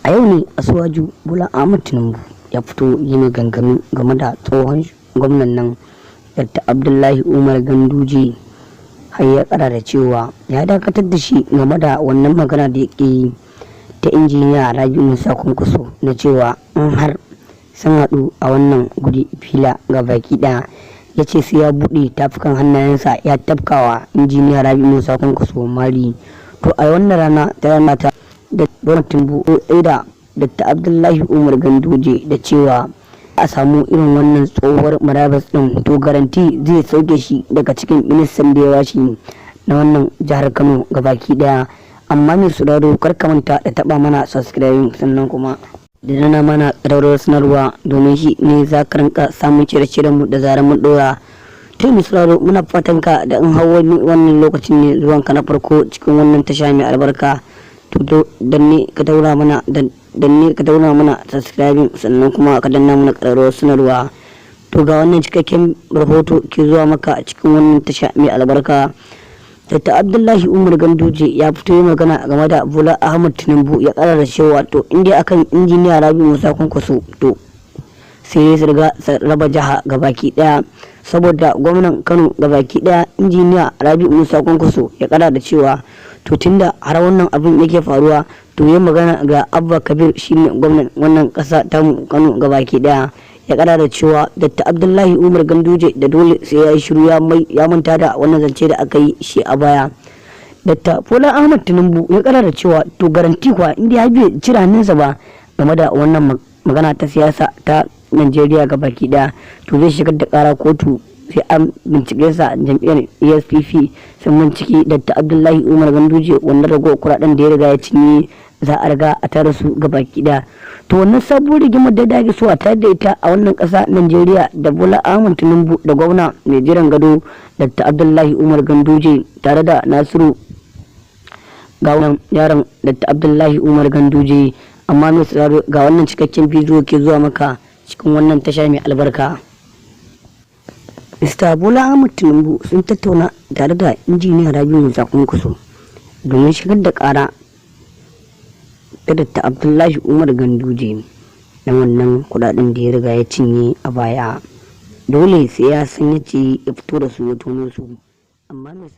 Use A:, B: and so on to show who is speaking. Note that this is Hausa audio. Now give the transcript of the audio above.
A: A yau ne Asuwaju Bola Ahmed Tinubu ya fito yi maganganu game da tsohon gwamnan nan Dr. Abdullahi Umar Ganduje, har ya kara da cewa ya dakatar da shi game da wannan magana da yake yi ta injiniya Rabi'u Musa Kwankwaso na cewa in har sun haɗu a wannan guri fila ga baki ɗaya, ya ce sai ya buɗe tafukan hannayensa ya tafkawa injiniya Rabi'u Musa Kwankwaso mari. To a wannan rana ta da Donald Tinubu da Dr. Abdullahi Umar Ganduje da cewa a samu irin wannan tsohuwar marabas din, to garanti zai sauke shi daga cikin ministan da ya washi na wannan jihar Kano gabaki daya. Amma mai sauraro kar ka manta da taba mana subscribing, sannan kuma da nana mana ƙararrawar sanarwa, domin shi ne za ka rinka samun cire-ciren mu da zarar mun dora. To mai sauraro muna fatan ka da in hawo wannan lokacin ne zuwan ka na farko cikin wannan tasha mai albarka, to danne ka daura mana subscribing, sannan kuma ka danna mana ƙararrawar sanarwa. To ga wannan cikakken rahoto ke zuwa maka a cikin wannan tasha mai albarka. Dr. Abdullahi Umar Ganduje ya fito yi magana game da Bola Ahmed Tinubu, ya ƙara da cewa to inda akan injiniya Rabi'u Musa Kwankwaso to sai ya riga raba jiha gabaki daya, saboda gwamnan Kano gabaki daya injiniya Rabi'u Musa Kwankwaso ya ƙara da cewa to tunda har wannan abin yake faruwa, to yi magana ga Abba Kabir shine gwamnan wannan ƙasa ta Kano gabaki daya. Ya kara da cewa Dr. Abdullahi Umar Ganduje da dole sai ya yi shiru ya manta da wannan zance da aka yi shi a baya. Dr. Bola Ahmed Tinubu ya kara da cewa to garanti kuwa inda ya biya cire hannunsa ba game da wannan magana ta siyasa ta Najeriya gabaki daya, to zai shigar da kara kotu sai an bincike sa. Jam'iyyar ESPP sun binciki Dr. Abdullahi Umar Ganduje wannan rago kuɗaɗen da ya riga ya cinye, za a riga a tara su gabaki daya. To wannan sabuwar rigimar da dage so a tare da ita a wannan ƙasa Najeriya da Bola Ahmed Tinubu da gwamna mai jiran gado Dr. Abdullahi Umar Ganduje tare da Nasiru ga yaron Dr. Abdullahi Umar Ganduje. Amma mai tsaro ga wannan cikakken bidiyo ke zuwa maka cikin wannan tasha mai albarka. Mr. Bola Ahmed Tinubu sun tattauna tare da injiniya Rabi'u Musa Kwankwaso domin shigar da ƙara da Dr. Abdullahi Umar Ganduje na wannan kudaden da ya riga ya cinye a baya. Dole sai ya san yace ya fito da su ya tono su. Amma mai